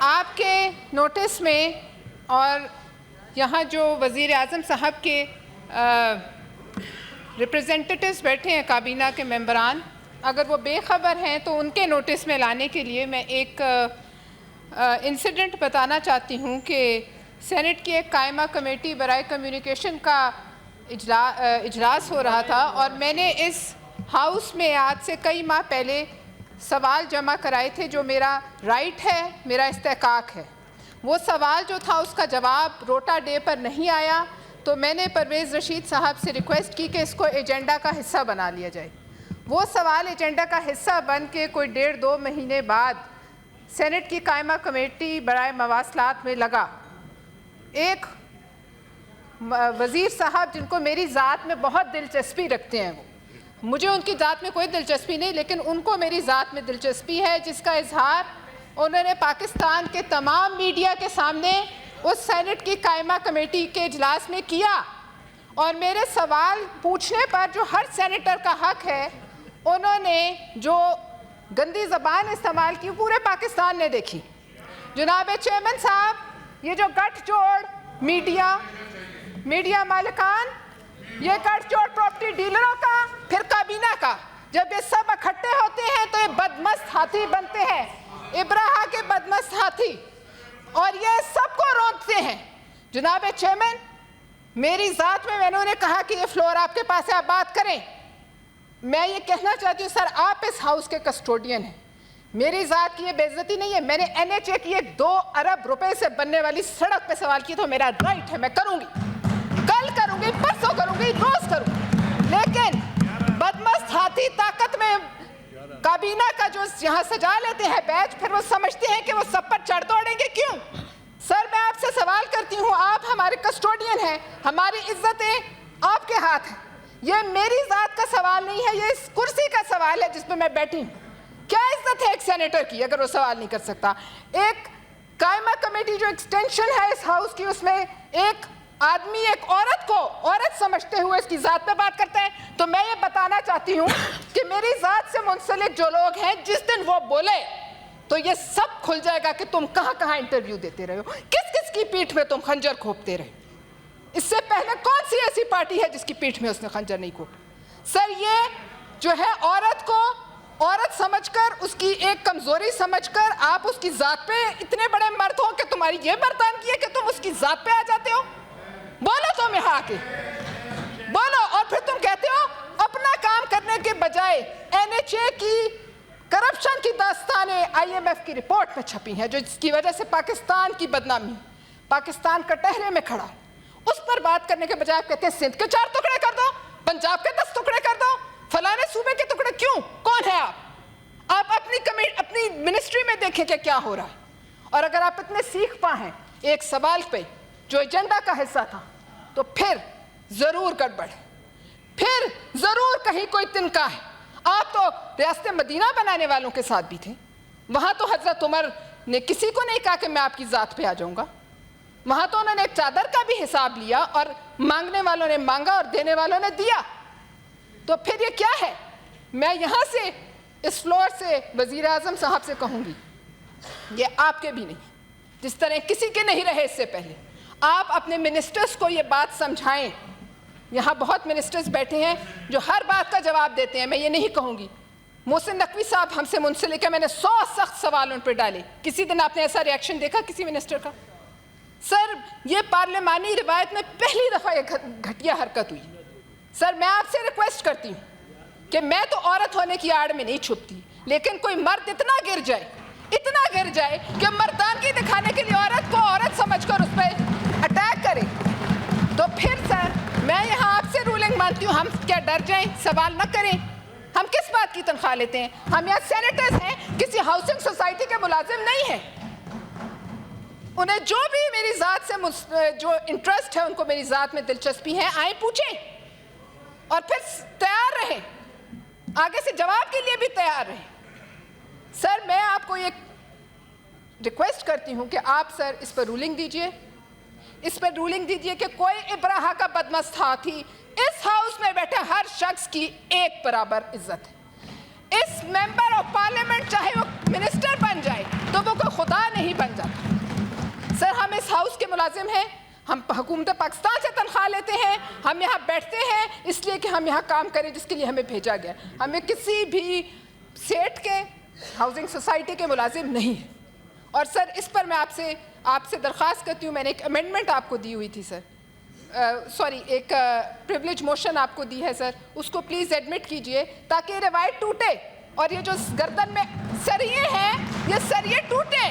आपके नोटिस में और यहाँ जो वज़ीर आज़म साहब के रिप्रेजेंटेटिव्स बैठे हैं, काबीना के मेंबरान, अगर वो बेखबर हैं तो उनके नोटिस में लाने के लिए मैं एक इंसिडेंट बताना चाहती हूँ कि सेनेट की एक कायमा कमेटी बराए कम्युनिकेशन का इजलास हो रहा था और मैंने इस हाउस में आज से कई माह पहले सवाल जमा कराए थे जो मेरा राइट है, मेरा इस्तेकाक है। वो सवाल जो था उसका जवाब रोटा डे पर नहीं आया, तो मैंने परवेज़ रशीद साहब से रिक्वेस्ट की कि इसको एजेंडा का हिस्सा बना लिया जाए। वो सवाल एजेंडा का हिस्सा बन के कोई 1.5-2 महीने बाद सेनेट की कायमा कमेटी बराए मवासलात में लगा। एक वज़ीर साहब जिनको मेरी ज़ात में बहुत दिलचस्पी रखते हैं, वो मुझे उनकी ज़ात में कोई दिलचस्पी नहीं, लेकिन उनको मेरी ज़ात में दिलचस्पी है, जिसका इजहार उन्होंने पाकिस्तान के तमाम मीडिया के सामने उस सेनेट की कायमा कमेटी के इजलास में किया। और मेरे सवाल पूछने पर जो हर सेनेटर का हक है, उन्होंने जो गंदी ज़बान इस्तेमाल की पूरे पाकिस्तान ने देखी। जनाब चेयरमैन साहब, ये जो गठजोड़ मीडिया मालिकान, ये गठजोड़ प्रॉपर्टी डीलरों का, फिर काबीना का, जब ये सब इकट्ठे होते हैं तो ये बदमस्त हाथी बनते हैं, इब्राहा के बदमस्त हाथी, और ये सबको रोकते हैं। जनाब चेयरमैन, मेरी ज़ात में मैंने उन्हें कहा कि ये फ्लोर आपके पास है, आप बात करें। मैं ये कहना चाहती हूँ सर, आप इस हाउस के कस्टोडियन हैं, मेरी ज़ात की ये बेइज्जती नहीं है। मैंने NHA की एक 2 अरब रुपए से बनने वाली सड़क पे सवाल किया, तो मेरा राइट है, मैं करूँगी, कल करूँगी, परसों करूँगी, रोज़ करूँगी। लेकिन बदमस्त हाथी ताकत में काबीना का जो यहाँ सजा लेते हैं बैच, फिर वो समझते हैं कि वो सब पर चढ़ दौड़ेंगे। क्यों सर, मैं आपसे सवाल करती हूँ, आप हमारे कस्टोडियन हैं, हमारी इज्जतें आपके हाथ हैं। ये मेरी ज़ात का सवाल नहीं है, ये इस कुर्सी का सवाल है जिस पर मैं बैठी हूँ। क्या इज्जत है एक सेनेटर की अगर वो सवाल नहीं कर सकता? एक कायमा कमेटी जो एक्सटेंशन है इस हाउस की, उसमें एक आदमी एक औरत को औरत समझते हुए इसकी ज़ात पे बात करते हैं। तो मैं ये बताना चाहती हूँ कि मेरी ज़ात से मुंसलिक जो लोग हैं, जिस दिन वो बोले तो ये सब खुल जाएगा कि तुम कहाँ कहाँ इंटरव्यू देते रहे हो, किस किस की पीठ में तुम खंजर खोपते रहे। इससे पहले कौन सी ऐसी पार्टी है जिसकी पीठ में उसने खंजर नहीं खोपा? सर, ये जो है औरत को औरत समझकर, उसकी एक कमजोरी समझकर आप उसकी ज़ात पे इतने बड़े मर्द हो कि तुम्हारी ये बर्तानगी है कि तुम उसकी ज़ात पे आ जाते हो। बोलो तुम यहाँ आके बोलो, और फिर तुम कहते हो अपना काम करने के बजाय NHA की करप्शन की दास्तानें IMF की रिपोर्ट में छपी हैं, जो जिसकी वजह से पाकिस्तान की बदनामी, पाकिस्तान कटहरे में खड़ा, उस पर बात करने के बजाय आप कहते हैं सिंध के 4 टुकड़े कर दो, पंजाब के 10 टुकड़े कर दो, फलाने सूबे के टुकड़े। क्यों? कौन है आप अपनी मिनिस्ट्री में देखें कि क्या हो रहा है। और अगर आप इतने सीख पाए एक सवाल पे जो एजेंडा का हिस्सा था, तो फिर जरूर गड़बड़ है, फिर जरूर कहीं कोई तिनका है। आप तो रियासत मदीना बनाने वालों के साथ भी थे, वहां तो हजरत उमर ने किसी को नहीं कहा कि मैं आपकी ज़ात पे आ जाऊंगा। वहां तो उन्होंने एक चादर का भी हिसाब लिया, और मांगने वालों ने मांगा और देने वालों ने दिया। तो फिर ये क्या है? मैं यहां से इस फ्लोर से वज़ीर आज़म साहब से कहूंगी, ये आपके भी नहीं, जिस तरह किसी के नहीं रहे इससे पहले, आप अपने मिनिस्टर्स को ये बात समझाएं। यहाँ बहुत मिनिस्टर्स बैठे हैं जो हर बात का जवाब देते हैं। मैं ये नहीं कहूँगी, मोहसिन नकवी साहब हमसे मुंसलिक है, मैंने 100 सख्त सवाल उन पर डाले। किसी दिन आपने ऐसा रिएक्शन देखा किसी मिनिस्टर का? सर, ये पार्लिमानी रिवायत में पहली दफ़ा एक घटिया हरकत हुई। सर, मैं आपसे रिक्वेस्ट करती हूँ कि मैं तो औरत होने की आड़ में नहीं छुपती, लेकिन कोई मर्द इतना गिर जाए कि मर्दानगी दिखाने के लिए औरत को औरत समझकर उस पर अटैक करे, तो फिर सर मैं यहाँ आपसे रूलिंग मानती हूँ, हम क्या डर जाएं? सवाल न करें। हम किस बात की तनख्वाह लेते हैं? हम यहाँ सेनेटर्स हैं, किसी हाउसिंग सोसाइटी के मुलाजिम नहीं हैं। उन्हें जो भी मेरी ज़ात से जो इंटरेस्ट है, उनको मेरी ज़ात में दिलचस्पी है, आए पूछें और फिर तैयार रहें, आगे से जवाब के लिए भी तैयार रहें। सर, मैं आपको ये रिक्वेस्ट करती हूँ कि आप सर इस पर रूलिंग दीजिए, कि कोई इब्राहा का बदमस्त हाथी, इस हाउस में बैठे हर शख्स की एक बराबर इज्जत है। इस मेंबर ऑफ पार्लियामेंट चाहे वो मिनिस्टर बन जाए तो वो कोई खुदा नहीं बन जाता। मुलाजिम हैं, हम हुकूमत पाकिस्तान से तनख्वाह लेते हैं, हम यहाँ बैठते हैं इसलिए कि हम यहाँ काम करें जिसके लिए हमें भेजा गया। हमें किसी भी सेठ के, हाउसिंग सोसाइटी के मुलाजिम नहीं है। और सर इस पर मैं आपसे दरख्वास्त करती हूँ, मैंने एक अमेंडमेंट आपको दी हुई थी सर, एक प्रिविलेज मोशन आपको दी है सर, उसको प्लीज़ एडमिट कीजिए ताकि रिवायत टूटे और ये जो गर्दन में सरिये हैं ये सरिये टूटे।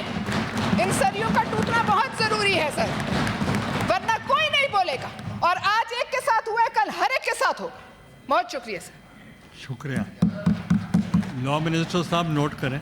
इन सरियों का टूटना बहुत ज़रूरी है सर, वरना कोई नहीं बोलेगा। और आज एक के साथ हुआ है, कल हर एक के साथ हो। बहुत शुक्रिया सर। शुक्रिया। लॉ मिनिस्टर साहब नोट करें।